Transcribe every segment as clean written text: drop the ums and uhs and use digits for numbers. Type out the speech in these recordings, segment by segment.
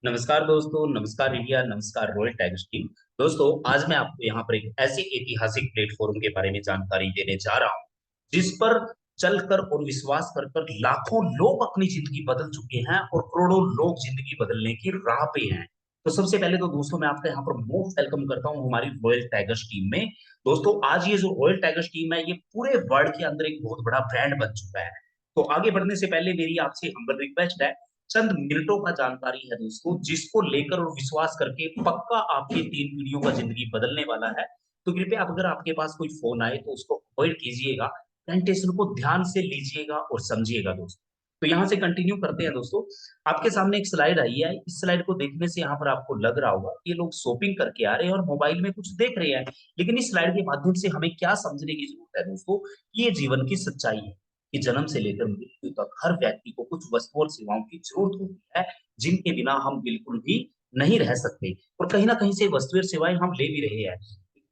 नमस्कार दोस्तों, नमस्कार इंडिया, नमस्कार रॉयल टाइगर्स टीम। दोस्तों, आज मैं आपको यहाँ पर एक ऐसे ऐतिहासिक प्लेटफॉर्म के बारे में जानकारी देने जा रहा हूँ, जिस पर चलकर और विश्वास कर कर लाखों लोग अपनी जिंदगी बदल चुके हैं और करोड़ों लोग जिंदगी बदलने की राह पे हैं। तो सबसे पहले तो दोस्तों मैं आपका यहाँ पर मोस्ट वेलकम करता हूँ हमारी रॉयल टाइगर्स टीम में। दोस्तों, आज ये जो रॉयल टाइगर्स टीम है, ये पूरे वर्ल्ड के अंदर एक बहुत बड़ा ब्रांड बन चुका है। तो आगे बढ़ने से पहले मेरी आपसे हम्बल रिक्वेस्ट है, चंद मिनटों का जानकारी है दोस्तों, जिसको लेकर और विश्वास करके पक्का आपकी 3 पीढ़ियों का जिंदगी बदलने वाला है। तो कृपया अगर आपके पास कोई फोन आए तो उसको अवॉइड कीजिएगा, प्रेजेंटेशन को ध्यान से लीजिएगा और समझिएगा दोस्तों। तो यहाँ से कंटिन्यू करते हैं दोस्तों। आपके सामने एक स्लाइड आई है, इस स्लाइड को देखने से यहाँ पर आपको लग रहा होगा ये लोग शॉपिंग करके आ रहे हैं और मोबाइल में कुछ देख रहे हैं। लेकिन इस स्लाइड के माध्यम से हमें क्या समझने की जरूरत है दोस्तों, ये जीवन की सच्चाई है कि जन्म से लेकर मृत्यु तक हर व्यक्ति को कुछ वस्तुओं और सेवाओं की जरूरत होती है, जिनके बिना हम बिल्कुल भी नहीं रह सकते। और कहीं ना कहीं से वस्तुएं और सेवाएं हम ले भी रहे हैं।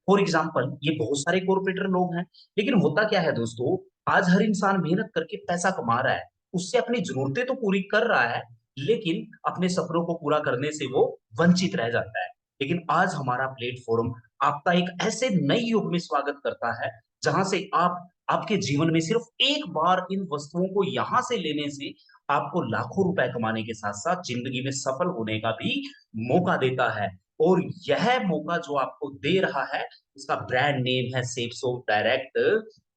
फॉर एग्जाम्पल, ये बहुत सारे कॉर्पोरेटर लोग हैं। लेकिन होता क्या है दोस्तों, आज हर इंसान मेहनत करके पैसा कमा रहा है, उससे अपनी जरूरतें तो पूरी कर रहा है, लेकिन अपने सपनों को पूरा करने से वो वंचित रह जाता है। लेकिन आज हमारा प्लेटफॉर्म आपका एक ऐसे नए युग में स्वागत करता है, जहां से आप आपके जीवन में सिर्फ एक बार इन वस्तुओं को यहां से लेने से आपको लाखों रुपए कमाने के साथ साथ जिंदगी में सफल होने का भी मौका देता है। और यह मौका जो आपको दे रहा है, उसका ब्रांड नेम है सेप्सो डायरेक्ट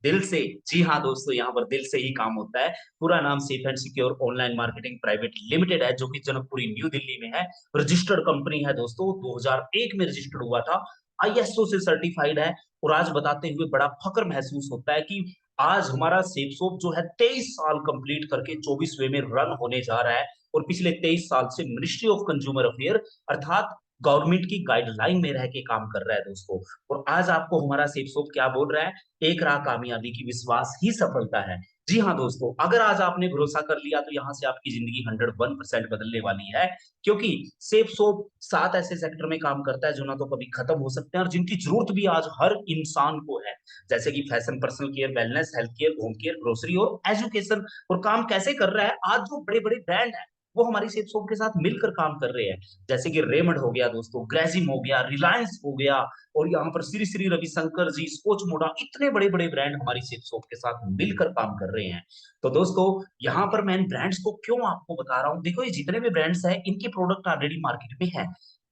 दिल से। जी हाँ दोस्तों, यहाँ पर दिल से ही काम होता है। पूरा नाम safe and secure online marketing private limited है, जो कि जनकपुरी न्यू दिल्ली में है। रजिस्टर्ड कंपनी है दोस्तों, 2001 में रजिस्टर्ड हुआ था, आईएसओ से सर्टिफाइड है। और आज बताते हुए बड़ा फक्र महसूस होता है कि आज हमारा सेपसोप जो है 23 साल कंप्लीट करके 24वें में रन होने जा रहा है। और पिछले 23 साल से मिनिस्ट्री ऑफ कंज्यूमर अफेयर अर्थात गवर्नमेंट की गाइडलाइन में रह के काम कर रहा है दोस्तों। और आज आपको हमारा सेपसोप क्या बोल रहा है, एक राह कामयाबी की, विश्वास ही सफलता है। जी हाँ दोस्तों, अगर आज आपने भरोसा कर लिया तो यहाँ से आपकी जिंदगी 101% बदलने वाली है। क्योंकि सेफ सोप 7 ऐसे सेक्टर में काम करता है जो ना तो कभी खत्म हो सकते हैं और जिनकी जरूरत भी आज हर इंसान को है। जैसे कि fashion, personal care, wellness, health care, home care, grocery और एजुकेशन। और काम कैसे कर रहा है, आज जो बड़े बड़े ब्रांड है वो हमारी सेफ सोप के साथ मिलकर काम कर रहे हैं। जैसे कि रेमंड हो गया दोस्तों, ग्रेजिम हो गया, रिलायंस हो गया, और यहाँ पर श्री श्री रविशंकर जी, स्कॉच मोडा, इतने बड़े बड़े ब्रांड हमारी सेफ सोप के साथ मिलकर काम कर रहे हैं। तो दोस्तों, यहाँ पर मैं इन ब्रांड्स को क्यों आपको बता रहा हूँ, देखो ये जितने भी ब्रांड्स हैं इनके प्रोडक्ट ऑलरेडी मार्केट में है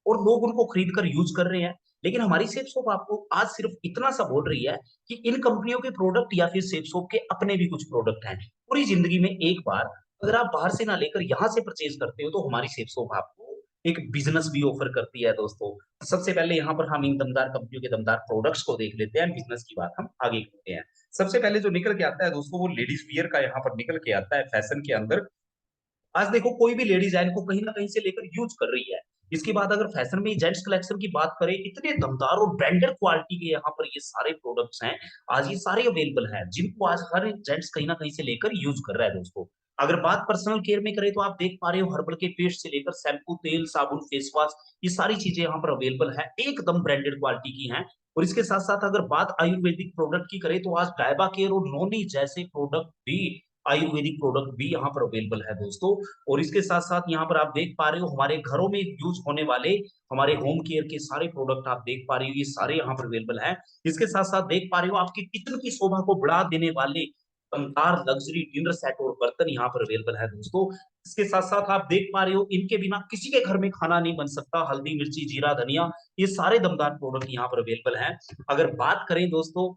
और लोग उनको खरीद कर यूज कर रहे हैं। लेकिन हमारी सेफ सोप आपको आज सिर्फ इतना सा बोल रही है कि इन कंपनियों के प्रोडक्ट या फिर सेफ सोप के अपने भी कुछ प्रोडक्ट हैं। पूरी जिंदगी में एक बार अगर आप बाहर से ना लेकर यहाँ से परचेज करते हो तो हमारी सेफ सोप आपको एक बिजनेस भी ऑफर करती है दोस्तों। तो सबसे पहले यहाँ पर हम इन दमदार कंपनियों के दमदार प्रोडक्ट्स को देख लेते हैं, बिजनेस की बात हम आगे करते हैं। सबसे पहले जो निकल के आता है दोस्तों, वो लेडीज वियर का यहाँ पर निकल के आता है फैशन के अंदर। आज देखो कोई भी लेडीज है इनको कहीं ना कहीं से लेकर यूज कर रही है। इसके बाद अगर फैशन में जेंट्स कलेक्शन की बात करें, इतने दमदार और ब्रांडेड क्वालिटी के यहाँ पर ये सारे प्रोडक्ट्स हैं, आज ये सारे अवेलेबल हैं, जिनको आज हर जेंट्स कहीं ना कहीं से लेकर यूज कर रहा है दोस्तों। अगर बात पर्सनल केयर में करें तो आप देख पा रहे हो हर्बल के पेस्ट से लेकर शैम्पू, तेल, साबुन, फेस वॉश, ये सारी चीजें यहाँ पर अवेलेबल है, एकदम ब्रांडेड क्वालिटी की हैं। और इसके साथ साथ अगर बात आयुर्वेदिक प्रोडक्ट की करें तो आज डायबा केयर और नोनी जैसे प्रोडक्ट भी, आयुर्वेदिक प्रोडक्ट भी यहाँ पर अवेलेबल है दोस्तों। और इसके साथ साथ यहाँ पर आप देख पा रहे हो हमारे घरों में यूज होने वाले हमारे होम केयर के सारे प्रोडक्ट आप देख पा रहे हो, ये सारे यहाँ पर अवेलेबल हैं। इसके साथ साथ देख पा रहे हो आपकी किचन की शोभा को बढ़ा देने वाले शानदार लग्जरी डिनर सेट और बर्तन यहाँ पर अवेलेबल है दोस्तों। इसके साथ साथ आप देख पा रहे हो इनके बिना किसी के घर में खाना नहीं बन सकता, हल्दी, मिर्ची, जीरा, धनिया, ये सारे दमदार प्रोडक्ट यहाँ पर अवेलेबल हैं। अगर बात करें दोस्तों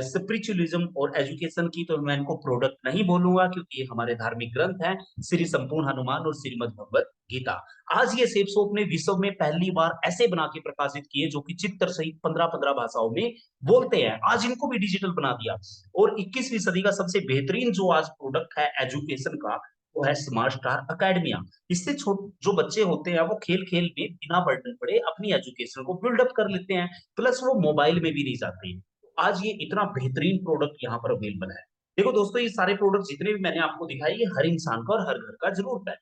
स्पिरिचुअलिज्म और एजुकेशन की, तो मैं इनको प्रोडक्ट नहीं बोलूंगा क्योंकि ये हमारे धार्मिक ग्रंथ हैं, श्री संपूर्ण हनुमान और श्रीमद् भगवत गीता। आज ये सेप सोप ने विश्व में पहली बार ऐसे बना के प्रकाशित किए जो कि चित्र सहित 15-15 भाषाओं में बोलते हैं, आज इनको भी डिजिटल बना दिया। और 21वीं सदी का सबसे बेहतरीन जो आज प्रोडक्ट है एजुकेशन का, वो है स्मार्ट स्टार अकेडमिया। इससे जो बच्चे होते हैं वो खेल खेल में बिना बर्डन पड़े अपनी एजुकेशन को बिल्डअप कर लेते हैं, प्लस वो मोबाइल में भी नहीं जाते हैं। आज ये इतना बेहतरीन प्रोडक्ट यहाँ पर अवेलेबल है। देखो दोस्तों, ये सारे प्रोडक्ट जितने भी मैंने आपको दिखाए, ये हर इंसान का और हर घर का जरूरत है,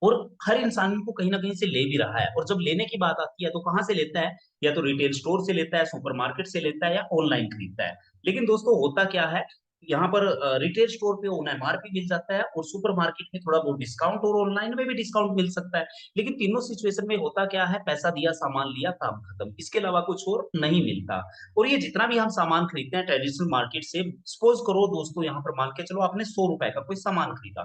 और हर इंसान इनको कहीं ना कहीं से ले भी रहा है। और जब लेने की बात आती है तो कहाँ से लेता है, या तो रिटेल स्टोर से लेता है, सुपरमार्केट से लेता है, या ऑनलाइन खरीदता है। लेकिन दोस्तों होता क्या है, यहाँ पर रिटेल स्टोर पे ओन एमआरपी मिल जाता है और सुपरमार्केट में थोड़ा बहुत डिस्काउंट और ऑनलाइन में भी डिस्काउंट मिल सकता है। लेकिन तीनों सिचुएशन में होता क्या है, पैसा दिया सामान लिया काम खत्म, इसके अलावा कुछ और नहीं मिलता। और ये जितना भी हम सामान खरीदते हैं ट्रेडिशनल मार्केट से, सपोज करो दोस्तों यहाँ पर मान के चलो आपने 100 रुपए का कोई सामान खरीदा,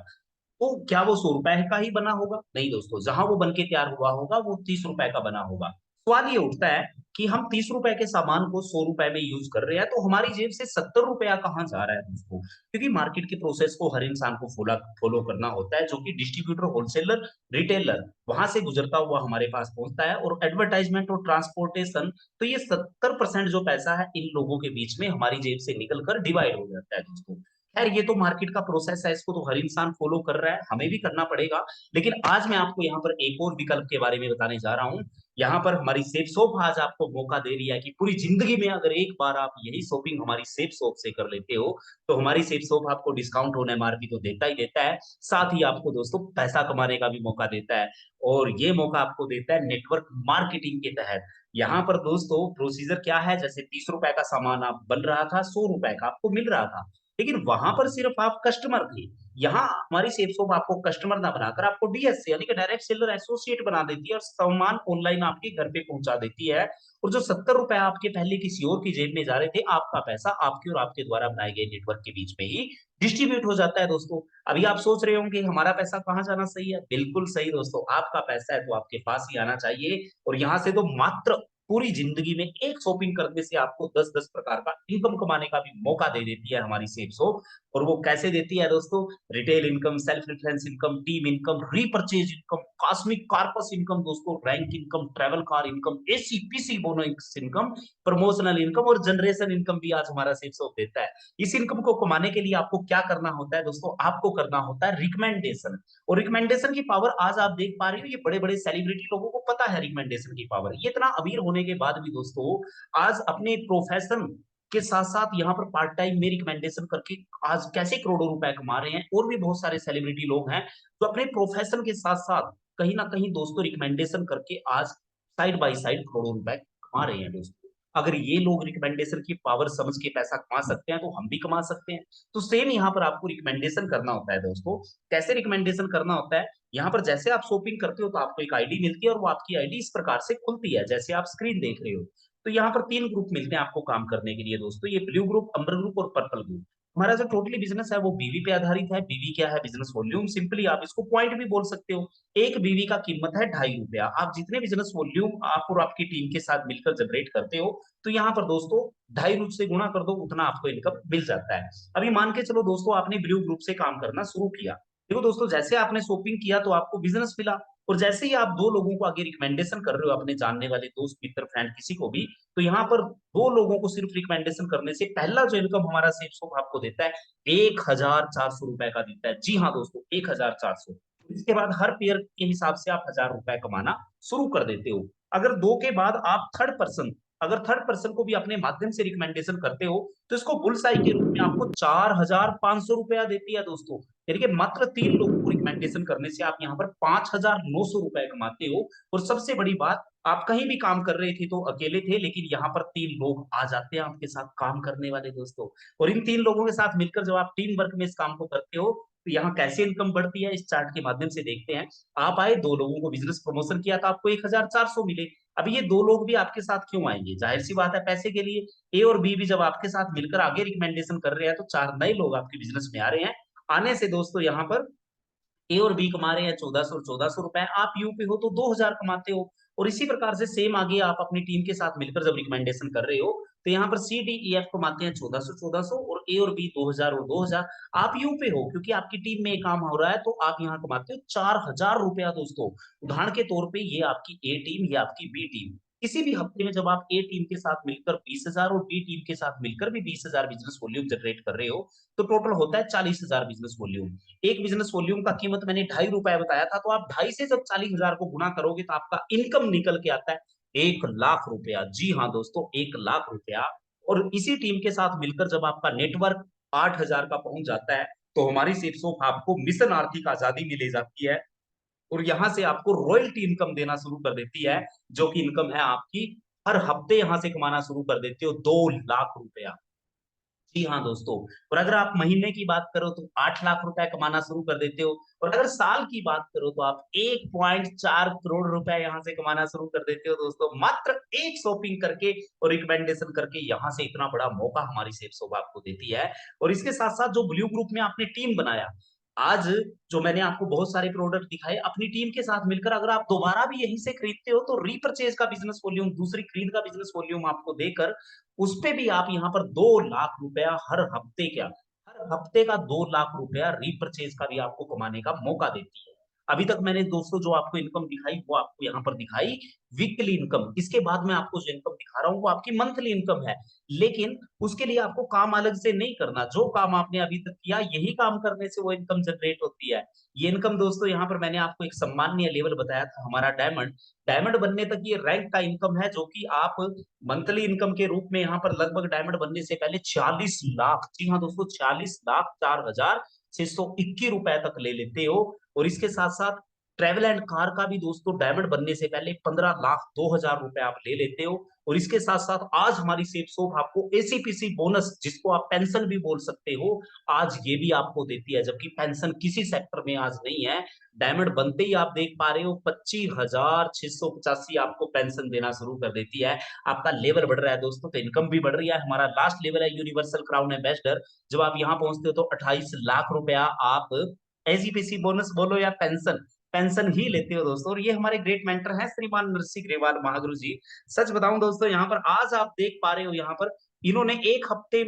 तो क्या वो 100 रुपए का ही बना होगा? नहीं दोस्तों, जहां वो बन के तैयार हुआ होगा वो 30 रुपए का बना होगा। सवाल ये उठता है कि हम 30 रुपए के सामान को 100 रुपए में यूज कर रहे हैं, तो हमारी जेब से 70 रुपया कहाँ जा रहा है दोस्तों? क्योंकि मार्केट के प्रोसेस को हर इंसान को फॉलो फॉलो करना होता है, जो कि डिस्ट्रीब्यूटर, होलसेलर, रिटेलर वहां से गुजरता हुआ हमारे पास पहुंचता है, और एडवर्टाइजमेंट और ट्रांसपोर्टेशन, तो ये 70% जो पैसा है इन लोगों के बीच में हमारी जेब से निकल कर डिवाइड हो जाता है दोस्तों। खैर ये तो मार्केट का प्रोसेस है, इसको तो हर इंसान फॉलो कर रहा है, हमें भी करना पड़ेगा। लेकिन आज मैं आपको यहाँ पर एक और विकल्प के बारे में बताने जा रहा हूँ। यहाँ पर हमारी सेफ शॉप आज आपको मौका दे रही है कि पूरी जिंदगी में अगर एक बार आप यही शॉपिंग हमारी सेफ शॉप से कर लेते हो, तो हमारी सेफ शॉप आपको डिस्काउंट होने एमआरपी तो देता ही देता है, साथ ही आपको दोस्तों पैसा कमाने का भी मौका देता है। और ये मौका आपको देता है नेटवर्क मार्केटिंग के तहत। यहाँ पर दोस्तों प्रोसीजर क्या है, जैसे 30 रुपए का सामान आप बन रहा था, 100 रुपए का आपको मिल रहा था, लेकिन वहां पर सिर्फ आप कस्टमर थे। यहाँ हमारी सेफ शॉप आपको कस्टमर ना बनाकर आपको डीएस यानी कि डायरेक्ट सेलर एसोसिएट बना देती है, और सामान ऑनलाइन आपके घर पे पहुंचा देती है। और जो 70 रुपए आपके पहले किसी और की जेब में जा रहे थे, आपका पैसा आपके और आपके द्वारा बनाए गए नेटवर्क के बीच में ही डिस्ट्रीब्यूट हो जाता है दोस्तों। अभी आप सोच रहे होंगे हमारा पैसा कहाँ जाना सही है, बिल्कुल सही दोस्तों, आपका पैसा है तो आपके पास ही आना चाहिए। और यहाँ से तो मात्र पूरी जिंदगी में एक शॉपिंग करने से आपको 10-10 प्रकार का इनकम कमाने का भी मौका दे देती है हमारी सेफ शॉप। और वो कैसे देती है दोस्तों? Retail income, self reference income, team income, repurchase income, cosmic corpus income दोस्तों, rank income, travel car income, AC PC bonus income, promotional income और जनरेशन इनकम भी आज हमारा सेफ शॉप देता है। इस इनकम को कमाने के लिए आपको क्या करना होता है दोस्तों? आपको करना होता है रिकमेंडेशन। और रिकमेंडेशन की पावर आज आप देख पा रहे हो, ये बड़े बड़े सेलिब्रिटी लोगों को पता है रिकमेंडेशन की पावर। ये इतना अमीर होने के बाद भी दोस्तों आज अपने प्रोफेशन के साथ साथ यहाँ पर पार्ट टाइम में रिकमेंडेशन करके आज कैसे करोड़ों रुपए कमा रहे हैं। और भी बहुत सारे सेलिब्रिटी लोग हैं जो अपने प्रोफेशन के साथ साथ कहीं ना कहीं दोस्तों रिकमेंडेशन करके आज साइड बाय साइड करोड़ों रुपए कमा रहे हैं दोस्तों। अगर ये लोग रिकमेंडेशन की पावर समझ के पैसा कमा सकते हैं, तो हम भी कमा सकते हैं। तो सेम यहाँ पर आपको रिकमेंडेशन करना होता है दोस्तों। कैसे रिकमेंडेशन करना होता है? यहाँ पर जैसे आप शॉपिंग करते हो तो आपको एक आईडी मिलती है, और वो आपकी आईडी इस प्रकार से खुलती है जैसे आप स्क्रीन देख रहे हो। तो यहाँ पर 3 ग्रुप मिलते हैं आपको काम करने के लिए दोस्तों, ये ब्लू ग्रुप, अम्बर ग्रुप और पर्पल ग्रुप। हमारा जो टोटली बिजनेस है वो बीवी पे आधारित है। बीवी क्या है? बिजनेस वॉल्यूम, सिंपली आप इसको पॉइंट भी बोल सकते हो। एक बीवी का कीमत है 2.5 रुपया। आप जितने बिजनेस वॉल्यूम आप और आपकी टीम के साथ मिलकर जनरेट करते हो, तो यहाँ पर दोस्तों 2.5 से गुणा कर दो, उतना आपको इनकम मिल जाता है। अभी मान के चलो दोस्तों आपने ब्लू ग्रुप से काम करना शुरू किया। देखो दोस्तों, जैसे आपने शॉपिंग किया तो आपको बिजनेस मिला, और जैसे ही आप 2 लोगों को आगे रिकमेंडेशन कर रहे हो, अपने जानने वाले दोस्त, मित्र, फ्रेंड, किसी को भी, तो यहाँ पर 2 लोगों को सिर्फ रिकमेंडेशन करने से पहला जो इनकम हमारा सेफ शॉप आपको देता है, 1,400 रुपए का देता है। जी हाँ दोस्तों, 1,400। इसके बाद हर पेयर के हिसाब से आप 1,000 रुपए कमाना शुरू कर देते हो। अगर 2 के बाद आप थर्ड पर्सन को भी अपने माध्यम से रिकमेंडेशन करते हो, तो इसको बुलसाई के रूप में आपको 4,500 रुपया देती है दोस्तों। यानी कि मात्र 3 लोगों को रिकमेंडेशन करने से आप यहाँ पर 5,900 रुपए कमाते हो। और सबसे बड़ी बात, आप कहीं भी काम कर रहे थे तो अकेले थे, लेकिन यहाँ पर 3 लोग आ जाते हैं आपके साथ काम करने वाले दोस्तों। और इन 3 लोगों के साथ मिलकर जब आप टीम वर्क में इस काम को करते हो, तो यहाँ कैसे इनकम बढ़ती है इस चार्ट के माध्यम से देखते हैं। आप आए, 2 लोगों को बिजनेस प्रमोशन किया, तो आपको 1,400 मिले। अब ये 2 लोग भी आपके साथ क्यों आएंगे? जाहिर सी बात है, पैसे के लिए। ए और बी भी जब आपके साथ मिलकर आगे रिकमेंडेशन कर रहे हैं, तो 4 नए लोग आपके बिजनेस में आ रहे हैं। आने से दोस्तों यहाँ पर ए और बी कमा रहे हैं 1,400 आप यू पे हो तो 2,000 कमाते हो। और इसी प्रकार से सेम आगे आप अपनी टीम के साथ मिलकर जब रिकमेंडेशन कर रहे हो, तो यहाँ पर सी डी ई एफ कमाते हैं 1,400 और ए और बी 2,000 और 2,000। आप यू पे हो क्योंकि आपकी टीम में काम हो रहा है, तो आप यहाँ कमाते हो 4,000 रुपया दोस्तों। उदाहरण के तौर पे ये आपकी ए टीम, ये आपकी बी टीम। किसी भी हफ्ते में जब आप ए टीम के साथ मिलकर 20,000 और बी टीम के साथ मिलकर भी 20,000 बिजनेस वॉल्यूम जनरेट कर रहे हो, तो टोटल होता है 40,000 बिजनेस वॉल्यूम। एक बिजनेस वॉल्यूम का कीमत मैंने 2.5 रुपए बताया था, तो आप 2.5 से जब 40,000 को गुना करोगे तो आपका इनकम निकल के आता है 1,00,000 रुपया। जी हाँ दोस्तों, 1,00,000 रुपया। और इसी टीम के साथ मिलकर जब आपका नेटवर्क 8,000 का पहुंच जाता है, तो हमारी सिर्फ आपको मिशन आर्थिक आजादी में ले जाती है, और यहां से आपको रॉयल्टी इनकम देना शुरू कर देती है, जो कि इनकम है आपकी हर हफ्ते यहां से कमाना शुरू कर देते हो 2,00,000 रुपया। जी हाँ दोस्तों। और अगर आप महीने की बात करो तो 8 लाख रुपए कमाना शुरू कर देते हो। और अगर साल की बात करो तो आप 1.4 करोड़ रुपए यहाँ से कमाना शुरू कर देते हो दोस्तों, मात्र एक शॉपिंग करके और रिकमेंडेशन करके। यहाँ से इतना बड़ा मौका हमारी सेफ शॉप आपको देती है। और इसके साथ साथ जो ब्लू ग्रुप में आपने टीम बनाया, आज जो मैंने आपको बहुत सारे प्रोडक्ट दिखाए अपनी टीम के साथ मिलकर, अगर आप दोबारा भी यहीं से खरीदते हो तो रीपरचेज का बिजनेस वॉल्यूम, दूसरी खरीद का बिजनेस वॉल्यूम आपको देकर उस पे भी आप यहाँ पर 2 लाख रुपया हर हफ्ते का 2 लाख रुपया रीपरचेज का भी आपको कमाने का मौका देती है। अभी तक मैंने दोस्तों जो आपको इनकम दिखाई वो आपको यहाँ पर दिखाई वीकली इनकम। इसके बाद मैं आपको जो इनकम दिखा रहा हूँ वो आपकी मंथली इनकम है। लेकिन उसके लिए आपको काम अलग से नहीं करना, जो काम आपने अभी तक किया यही काम करने से वो इनकम जनरेट होती है। ये इनकम दोस्तों यहाँ पर मैंने आपको एक सम्माननीय लेवल बताया था हमारा डायमंड। डायमंड बनने तक ये रैंक का इनकम है, जो कि आप मंथली इनकम के रूप में यहाँ पर लगभग डायमंड बनने से पहले 40 लाख, जी हाँ दोस्तों, 40 लाख 4 हजार 621 रुपए तक ले लेते हो। और इसके साथ साथ ट्रेवल एंड कार का भी दोस्तों डायमंड बनने से पहले 15 लाख 2 हजार रुपए आप ले लेते हो। और इसके साथ साथ आज हमारी सेफ शॉप आपको एसीपीसी बोनस, जिसको आप पेंशन भी बोल सकते हो, आज ये भी आपको देती है, जबकि पेंशन किसी सेक्टर में आज नहीं है। डायमंड बनते ही आप देख पा रहे हो 25,685 आपको पेंशन देना शुरू कर देती है। आपका लेवल बढ़ रहा है दोस्तों, तो इनकम भी बढ़ रही है। हमारा लास्ट लेवल है यूनिवर्सल क्राउन एम्बेसडर। जब आप यहाँ पहुंचते हो तो 28 लाख रुपया आप एजीपीसी बोनस बोलो या पेंशन, पेंशन ही लेते हो दोस्तों। और ये हमारे ग्रेट मेंटर हैं श्रीमान नरसिंह ग्रेवाल महागुरु जी। सच बताऊं दोस्तों, यहाँ पर आज आप देख पा रहे हो, यहाँ पर इन्होंने एक हफ्ते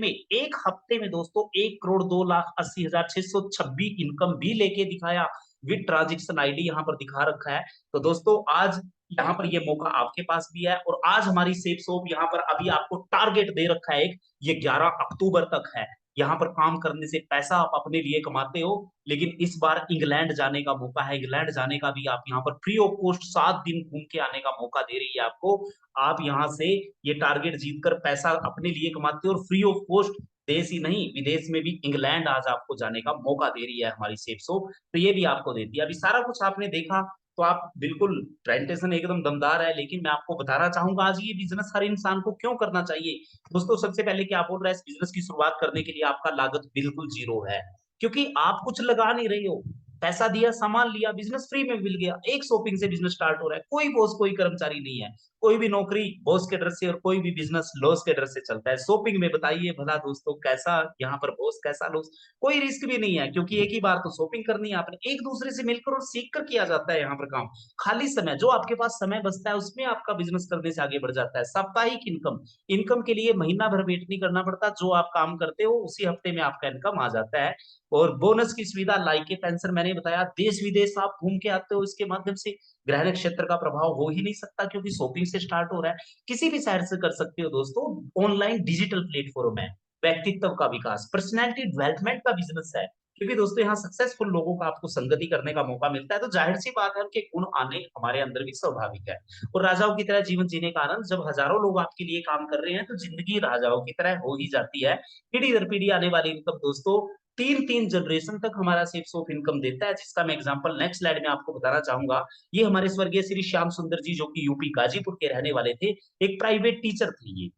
में दोस्तों 1,02,80,626 इनकम भी लेके दिखाया। विद ट्रांजेक्शन आईडी यहाँ पर दिखा रखा है। तो दोस्तों आज यहाँ पर ये मौका आपके पास भी है। और आज हमारी सेफ शॉप यहाँ पर अभी आपको टारगेट दे रखा है, ये 11 अक्टूबर तक है। यहाँ पर काम करने से पैसा आप अपने लिए कमाते हो, लेकिन इस बार इंग्लैंड जाने का मौका है। इंग्लैंड जाने का भी आप यहाँ पर फ्री ऑफ कॉस्ट 7 दिन घूम के आने का मौका दे रही है आपको। आप यहाँ से ये टारगेट जीतकर पैसा अपने लिए कमाते हो, और फ्री ऑफ कॉस्ट देश ही नहीं विदेश में भी इंग्लैंड आज आपको जाने का मौका दे रही है हमारी सेफ शॉप। तो ये भी आपको देती है। अभी सारा कुछ आपने देखा तो आप बिल्कुल, प्रेजेंटेशन एकदम दमदार है। लेकिन मैं आपको बताना चाहूंगा आज ये बिजनेस हर इंसान को क्यों करना चाहिए। दोस्तों सबसे पहले क्या बोल रहा है, इस बिजनेस की शुरुआत करने के लिए आपका लागत बिल्कुल जीरो है, क्योंकि आप कुछ लगा नहीं रहे हो। पैसा दिया, सामान लिया, बिजनेस फ्री में मिल गया। एक शॉपिंग से बिजनेस स्टार्ट हो रहा है। कोई बॉस कोई कर्मचारी नहीं है। कोई भी नौकरी बॉस के डर से और कोई भी बिजनेस लॉस के डर से चलता है। शॉपिंग में बताइए भला दोस्तों, कैसा यहाँ पर बॉस कैसा लॉस, कोई रिस्क भी नहीं है, क्योंकि एक ही बार तो शॉपिंग करनी है आपने। एक दूसरे से मिलकर और सीख कर किया जाता है यहाँ पर काम। खाली समय जो आपके पास समय बचता है उसमें आपका बिजनेस करने से आगे बढ़ जाता है। साप्ताहिक इनकम, इनकम के लिए महीना भर वेट नहीं करना पड़ता। जो आप काम करते हो उसी हफ्ते में आपका इनकम आ जाता है। और बोनस की सुविधा, लाइक पेंशन मैंने बताया, देश विदेश आप घूम के आते हो इसके माध्यम से। ग्रहण क्षेत्र का प्रभाव हो ही नहीं सकता, क्योंकि शॉपिंग से स्टार्ट हो रहा है। किसी भी साइड से कर सकते हो दोस्तों। ऑनलाइन डिजिटल प्लेटफॉर्म है। व्यक्तित्व का विकास, पर्सनैलिटी डेवलपमेंट का बिजनेस है। क्योंकि दोस्तों यहाँ सक्सेसफुल लोगों का आपको संगति करने का मौका मिलता है, तो जाहिर सी बात है उनके गुण आने हमारे अंदर भी स्वाभाविक है। और राजाओं की तरह जीवन जीने का आनंद, जब हजारों लोग आपके लिए काम कर रहे हैं तो जिंदगी राजाओं की तरह हो ही जाती है। पीढ़ी दर पीढ़ी आने वाली इनकम दोस्तों, तीन तीन जनरेशन तक हमारा सेफ ऑफ इनकम देता है, जिसका मैं एग्जांपल नेक्स्ट स्लाइड में आपको बताना चाहूंगा। ये हमारे स्वर्गीय श्री श्याम सुंदर जी, जो कि यूपी गाजीपुर के रहने वाले थे, एक प्राइवेट टीचर थे ये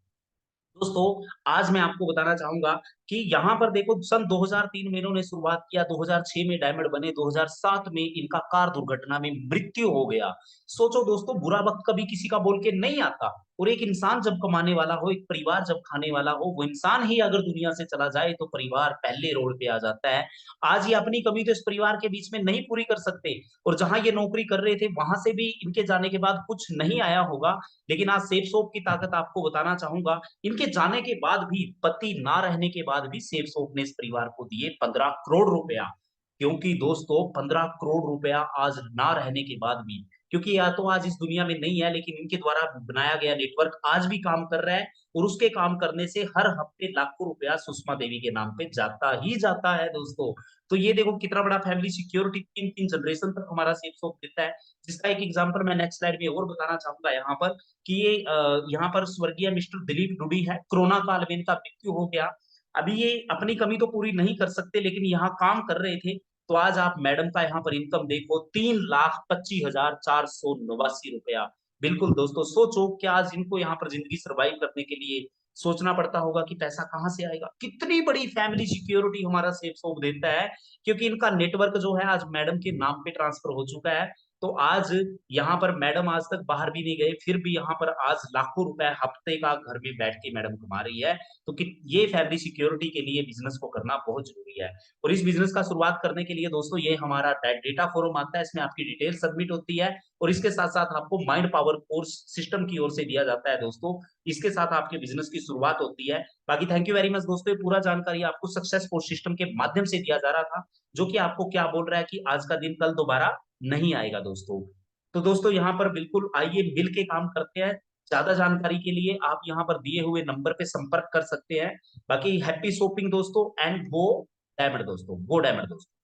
दोस्तों। आज मैं आपको बताना चाहूंगा कि यहाँ पर देखो, सन 2003 में इन्होंने शुरुआत किया, 2006 में डायमंड बने, 2007 में इनका कार दुर्घटना में मृत्यु हो गया। सोचो दोस्तों, बुरा वक्त कभी किसी का बोल के नहीं आता। और एक इंसान जब कमाने वाला हो, एक परिवार जब खाने वाला हो, वो इंसान ही अगर दुनिया से चला जाए तो परिवार पहले रोड पे आ जाता है। आज ये अपनी कमी तो इस परिवार के बीच में नहीं पूरी कर सकते। और जहां ये नौकरी कर रहे थे वहां से भी इनके जाने के बाद कुछ नहीं आया होगा। लेकिन आज सेफ सोप की ताकत आपको बताना चाहूंगा। इनके जाने के बाद भी, पति ना रहने के बाद भी, सेफ सोप ने इस परिवार को दिए 15 करोड़ रुपया। क्योंकि दोस्तों 15 करोड़ रुपया आज ना रहने के बाद भी, क्योंकि या तो आज इस दुनिया में नहीं है, लेकिन इनके द्वारा बनाया गया नेटवर्क आज भी काम कर रहा है। और उसके काम करने से हर हफ्ते लाखों रुपया सुषमा देवी के नाम पे जाता ही जाता है दोस्तों। तो ये देखो कितना बड़ा फैमिली सिक्योरिटी, तीन तीन जनरेशन तक हमारा सेफ सोप देता है। जिसका एक एग्जांपल मैं नेक्स्ट स्लाइड में और बताना चाहूंगा यहाँ पर, कि ये यहाँ पर स्वर्गीय मिस्टर दिलीप डुडी है। कोरोना काल में इनका मृत्यु हो गया। अभी ये अपनी कमी तो पूरी नहीं कर सकते, लेकिन यहाँ काम कर रहे थे। तो आज आप मैडम का यहाँ पर इनकम देखो, 3,25,489 रुपया। बिल्कुल दोस्तों, सोचो कि आज इनको यहाँ पर जिंदगी सर्वाइव करने के लिए सोचना पड़ता होगा कि पैसा कहाँ से आएगा। कितनी बड़ी फैमिली सिक्योरिटी हमारा सेफ सोप देता है, क्योंकि इनका नेटवर्क जो है आज मैडम के नाम पे ट्रांसफर हो चुका है। तो आज यहाँ पर मैडम आज तक बाहर भी नहीं गए, फिर भी यहाँ पर आज लाखों रुपए हफ्ते का घर में बैठ के मैडम कमा रही है। तो कि ये फैमिली सिक्योरिटी के लिए बिजनेस को करना बहुत जरूरी है। और इस बिजनेस का शुरुआत करने के लिए दोस्तों ये हमारा डेटा फोरम आता है, इसमें आपकी डिटेल सबमिट होती है, और इसके साथ साथ आपको माइंड पावर कोर्स सिस्टम की ओर से दिया जाता है दोस्तों। इसके साथ आपके बिजनेस की शुरुआत होती है। बाकी थैंक यू वेरी मच दोस्तों, ये पूरा जानकारी आपको सक्सेस कोर्स सिस्टम के माध्यम से दिया जा रहा था, जो कि आपको क्या बोल रहा है कि आज का दिन कल दोबारा नहीं आएगा दोस्तों। तो दोस्तों यहाँ पर बिल्कुल आइए मिल के काम करते हैं। ज्यादा जानकारी के लिए आप यहाँ पर दिए हुए नंबर पे संपर्क कर सकते हैं। बाकी हैप्पी शॉपिंग दोस्तों, एंड गो डायमंड दोस्तों, गो डायमंड दोस्तों।